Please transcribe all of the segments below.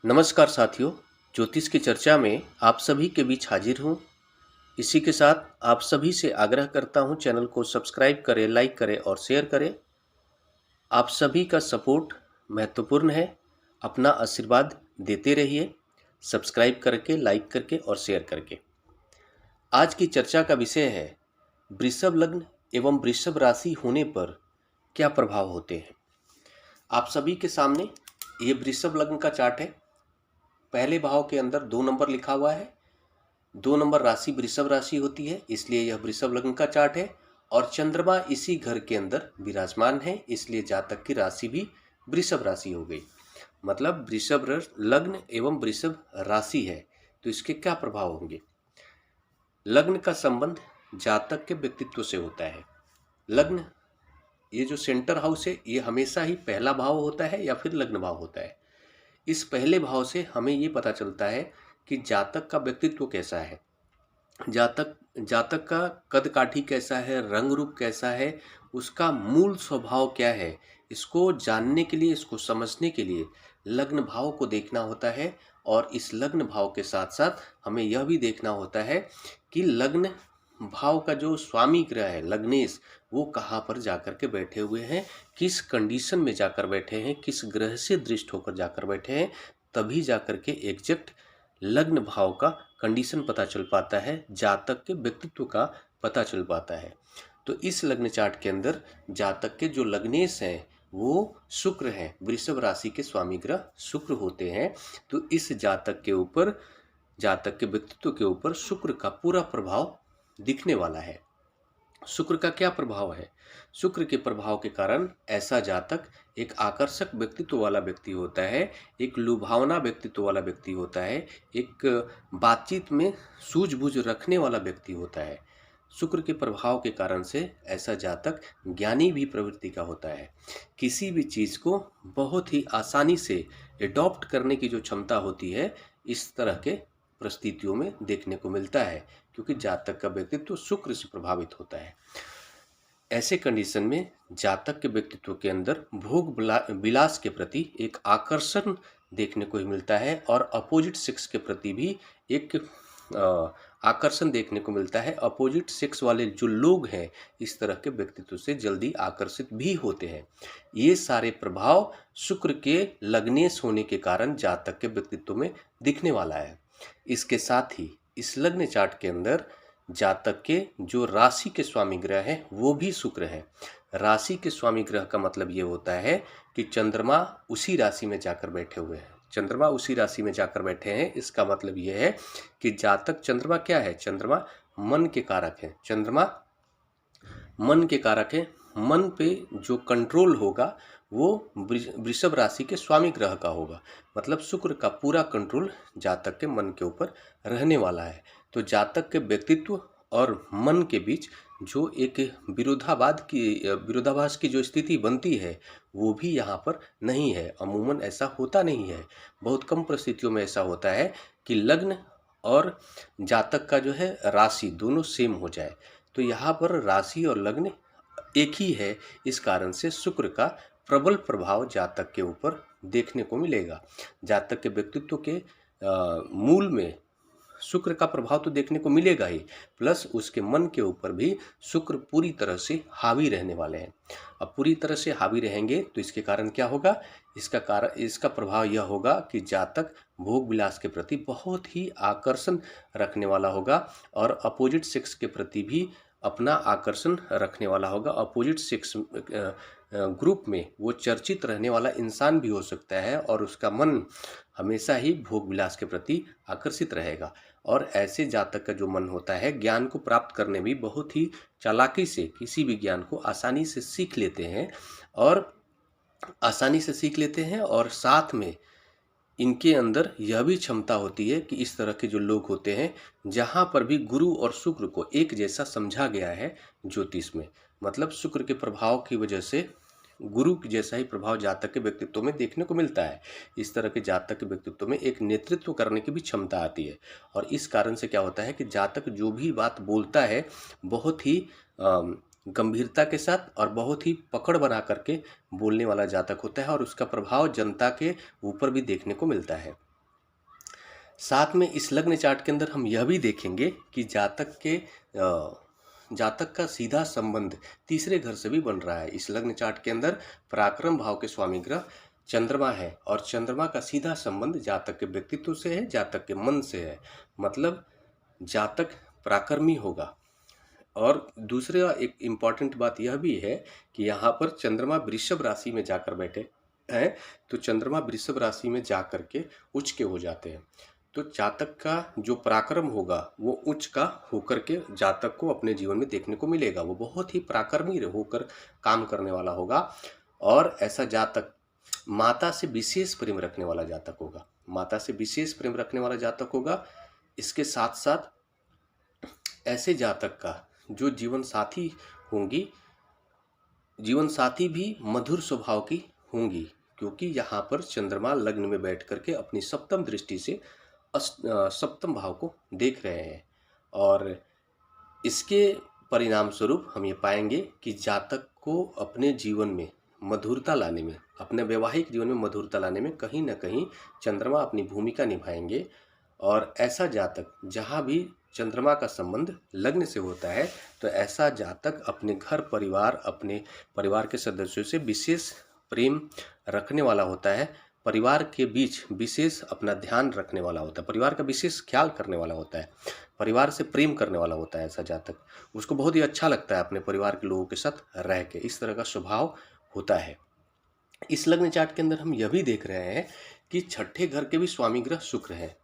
नमस्कार साथियों, ज्योतिष की चर्चा में आप सभी के बीच हाजिर हूँ। इसी के साथ आप सभी से आग्रह करता हूँ, चैनल को सब्सक्राइब करें, लाइक करें और शेयर करें। आप सभी का सपोर्ट महत्वपूर्ण है। अपना आशीर्वाद देते रहिए, सब्सक्राइब करके, लाइक करके और शेयर करके। आज की चर्चा का विषय है वृषभ लग्न एवं वृषभ राशि होने पर क्या प्रभाव होते हैं। आप सभी के सामने ये वृषभ लग्न का चार्ट है। पहले भाव के अंदर 2 नंबर लिखा हुआ है। 2 नंबर राशि वृषभ राशि होती है, इसलिए यह वृषभ लग्न का चार्ट है। और चंद्रमा इसी घर के अंदर विराजमान है, इसलिए जातक की राशि भी वृषभ राशि हो गई। मतलब वृषभ लग्न एवं वृषभ राशि है, तो इसके क्या प्रभाव होंगे। लग्न का संबंध जातक के व्यक्तित्व से होता है। लग्न, ये जो सेंटर हाउस है, ये हमेशा ही पहला भाव होता है या फिर लग्न भाव होता है। इस पहले भाव से हमें ये पता चलता है कि जातक का व्यक्तित्व कैसा है, जातक का कद काठी कैसा है, रंग रूप कैसा है, उसका मूल स्वभाव क्या है। इसको जानने के लिए, इसको समझने के लिए लग्न भाव को देखना होता है। और इस लग्न भाव के साथ साथ हमें यह भी देखना होता है कि लग्न भाव का जो स्वामी ग्रह है लग्नेश, वो कहाँ पर जाकर के बैठे हुए हैं, किस कंडीशन में जाकर बैठे हैं, किस ग्रह से दृष्ट होकर जाकर बैठे हैं। तभी जाकर के एग्जैक्ट लग्न भाव का कंडीशन पता चल पाता है, जातक के व्यक्तित्व का पता चल पाता है। तो इस लग्न चार्ट के अंदर जातक के जो लग्नेश हैं वो शुक्र हैं, वृषभ राशि के स्वामी ग्रह शुक्र होते हैं। तो इस जातक के ऊपर, जातक के व्यक्तित्व के ऊपर शुक्र का पूरा प्रभाव दिखने वाला है। शुक्र का क्या प्रभाव है। शुक्र के प्रभाव के कारण ऐसा जातक एक आकर्षक व्यक्तित्व वाला व्यक्ति होता है, एक लुभावना व्यक्तित्व वाला व्यक्ति होता है, एक बातचीत में सूझबूझ रखने वाला व्यक्ति होता है। शुक्र के प्रभाव के कारण से ऐसा जातक ज्ञानी भी प्रवृत्ति का होता है। किसी भी चीज़ को बहुत ही आसानी से एडॉप्ट करने की जो क्षमता होती है, इस तरह के परिस्थितियों में देखने को मिलता है, क्योंकि जातक का व्यक्तित्व शुक्र से प्रभावित होता है। ऐसे कंडीशन में जातक के व्यक्तित्व के अंदर भोग विलास के प्रति एक आकर्षण देखने को ही मिलता है और अपोजिट सेक्स के प्रति भी एक आकर्षण देखने को मिलता है। अपोजिट सेक्स वाले जो लोग हैं, इस तरह के व्यक्तित्व से जल्दी आकर्षित भी होते हैं। ये सारे प्रभाव शुक्र के लग्नेश होने के कारण जातक के व्यक्तित्व में दिखने वाला है। इसके साथ ही इस लग्न चार्ट के अंदर जातक के जो राशि के स्वामी ग्रह हैं वो भी शुक्र है। राशि के स्वामी ग्रह का मतलब ये होता है कि चंद्रमा उसी राशि में जाकर बैठे हुए हैं। चंद्रमा उसी राशि में जाकर बैठे हैं, इसका मतलब ये है कि जातक, चंद्रमा क्या है, चंद्रमा मन के कारक है। चंद्रमा मन के कारक है। मन पे जो कंट्रोल होगा वो वृषभ राशि के स्वामी ग्रह का होगा। मतलब शुक्र का पूरा कंट्रोल जातक के मन के ऊपर रहने वाला है। तो जातक के व्यक्तित्व और मन के बीच जो एक विरोधाभास की जो स्थिति बनती है, वो भी यहाँ पर नहीं है। अमूमन ऐसा होता नहीं है, बहुत कम परिस्थितियों में ऐसा होता है कि लग्न और जातक का जो है राशि दोनों सेम हो जाए। तो यहाँ पर राशि और लग्न एक ही है, इस कारण से शुक्र का प्रबल प्रभाव जातक के ऊपर देखने को मिलेगा। जातक के व्यक्तित्व के मूल में शुक्र का प्रभाव तो देखने को मिलेगा ही, प्लस उसके मन के ऊपर भी शुक्र पूरी तरह से हावी रहने वाले हैं। अब पूरी तरह से हावी रहेंगे तो इसके कारण क्या होगा, इसका प्रभाव यह होगा कि जातक भोग विलास के प्रति बहुत ही आकर्षण रखने वाला होगा और अपोजिट सेक्स के प्रति भी अपना आकर्षण रखने वाला होगा। अपोजिट सेक्स ग्रुप में वो चर्चित रहने वाला इंसान भी हो सकता है और उसका मन हमेशा ही भोग विलास के प्रति आकर्षित रहेगा। और ऐसे जातक का जो मन होता है, ज्ञान को प्राप्त करने में बहुत ही चालाकी से किसी भी ज्ञान को आसानी से सीख लेते हैं और साथ में इनके अंदर यह भी क्षमता होती है कि इस तरह के जो लोग होते हैं, जहाँ पर भी गुरु और शुक्र को एक जैसा समझा गया है ज्योतिष में, मतलब शुक्र के प्रभाव की वजह से गुरु जैसा ही प्रभाव जातक के व्यक्तित्व में देखने को मिलता है। इस तरह के जातक के व्यक्तित्व में एक नेतृत्व करने की भी क्षमता आती है। और इस कारण से क्या होता है कि जातक जो भी बात बोलता है बहुत ही गंभीरता के साथ और बहुत ही पकड़ बना करके बोलने वाला जातक होता है और उसका प्रभाव जनता के ऊपर भी देखने को मिलता है। साथ में इस लग्न चार्ट के अंदर हम यह भी देखेंगे कि जातक का सीधा संबंध तीसरे घर से भी बन रहा है। इस लग्न चार्ट के अंदर पराक्रम भाव के स्वामी ग्रह चंद्रमा है और चंद्रमा का सीधा संबंध जातक के व्यक्तित्व से है, जातक के मन से है। मतलब जातक पराक्रमी होगा। और दूसरा एक इम्पॉर्टेंट बात यह भी है कि यहाँ पर चंद्रमा वृषभ राशि में जाकर बैठे हैं, तो चंद्रमा वृषभ राशि में जा करके उच्च के हो जाते हैं। तो जातक का जो पराक्रम होगा वो उच्च का होकर के जातक को अपने जीवन में देखने को मिलेगा। वो बहुत ही पराक्रमी होकर काम करने वाला होगा और ऐसा जातक माता से विशेष प्रेम रखने वाला जातक होगा। माता से विशेष प्रेम रखने वाला जातक होगा। इसके साथ साथ ऐसे जातक का जो जीवन साथी होंगी, जीवन साथी भी मधुर स्वभाव की होंगी, क्योंकि यहाँ पर चंद्रमा लग्न में बैठ करके अपनी सप्तम दृष्टि से सप्तम भाव को देख रहे हैं। और इसके परिणाम स्वरूप हम ये पाएंगे कि जातक को अपने जीवन में मधुरता लाने में, अपने वैवाहिक जीवन में मधुरता लाने में कहीं ना कहीं चंद्रमा अपनी भूमिका निभाएंगे। और ऐसा जातक जहाँ भी चंद्रमा का संबंध लग्न से होता है, तो ऐसा जातक अपने घर परिवार, अपने परिवार के सदस्यों से विशेष प्रेम रखने वाला होता है। परिवार के बीच विशेष अपना ध्यान रखने वाला होता है, परिवार का विशेष ख्याल करने वाला होता है, परिवार से प्रेम करने वाला होता है। ऐसा जातक, उसको बहुत ही अच्छा लगता है अपने परिवार के लोगों के साथ रह के, इस तरह का स्वभाव होता है। इस लग्न चार्ट के अंदर हम यह भी देख रहे हैं कि छठे घर के भी स्वामी ग्रह शुक्र है।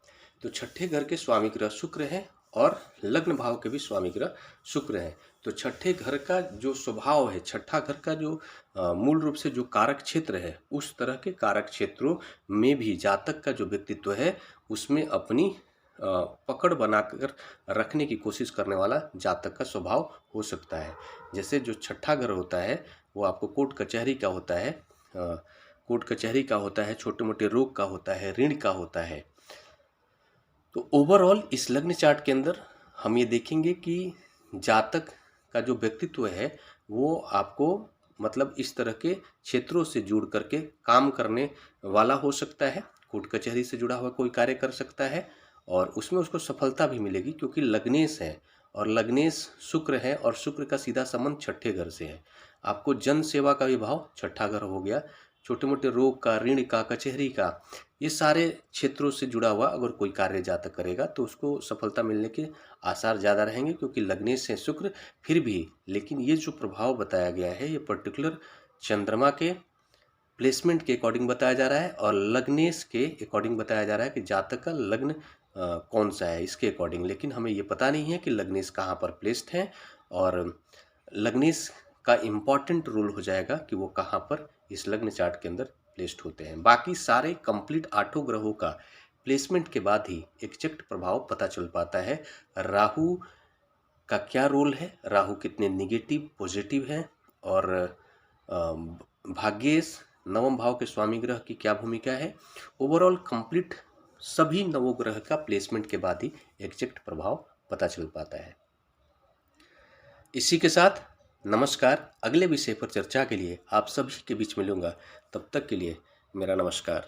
तो छठे घर के स्वामी ग्रह शुक्र है और लग्न भाव के भी स्वामी ग्रह शुक्र है। तो छठे घर का जो स्वभाव है, छठा घर का जो मूल रूप से जो कारक क्षेत्र है, उस तरह के कारक क्षेत्रों में भी जातक का जो व्यक्तित्व है उसमें अपनी पकड़ बनाकर रखने की कोशिश करने वाला जातक का स्वभाव हो सकता है। जैसे जो छठा घर होता है वो आपको कोर्ट कचहरी का होता है, कोर्ट कचहरी का होता है, छोटे मोटे रोग का होता है, ऋण का होता है। तो ओवरऑल इस लग्न चार्ट के अंदर हम ये देखेंगे कि जातक का जो व्यक्तित्व है वो आपको मतलब इस तरह के क्षेत्रों से जुड़ करके काम करने वाला हो सकता है। कोर्ट कचहरी से जुड़ा हुआ कोई कार्य कर सकता है और उसमें उसको सफलता भी मिलेगी, क्योंकि लग्नेश है और लग्नेश शुक्र है और शुक्र का सीधा संबंध छठे घर से है। आपको जन सेवा का भी भाव छठा घर हो गया, छोटे मोटे रोग का, ऋण का, कचहरी का, ये सारे क्षेत्रों से जुड़ा हुआ अगर कोई कार्य जातक करेगा तो उसको सफलता मिलने के आसार ज़्यादा रहेंगे, क्योंकि लग्नेश है शुक्र। फिर भी लेकिन ये जो प्रभाव बताया गया है ये पर्टिकुलर चंद्रमा के प्लेसमेंट के अकॉर्डिंग बताया जा रहा है और लग्नेश के अकॉर्डिंग बताया जा रहा है कि जातक का लग्न कौन सा है इसके अकॉर्डिंग। लेकिन हमें ये पता नहीं है कि लग्नेश कहाँ पर प्लेस्ड है और लग्नेश का इम्पॉर्टेंट रोल हो जाएगा कि वो कहाँ पर इस लग्न चार्ट के अंदर प्लेस्ड होते हैं। बाकी सारे कंप्लीट 8 ग्रहों का प्लेसमेंट के बाद ही एग्जैक्ट प्रभाव पता चल पाता है। राहु का क्या रोल है, राहु कितने निगेटिव पॉजिटिव हैं और भाग्येश नवम भाव के स्वामी ग्रह की क्या भूमिका है। ओवरऑल कंप्लीट सभी नवग्रह का प्लेसमेंट के बाद ही एग्जैक्ट प्रभाव पता चल पाता है। इसी के साथ नमस्कार। अगले विषय पर चर्चा के लिए आप सभी के बीच मिलूंगा। तब तक के लिए मेरा नमस्कार।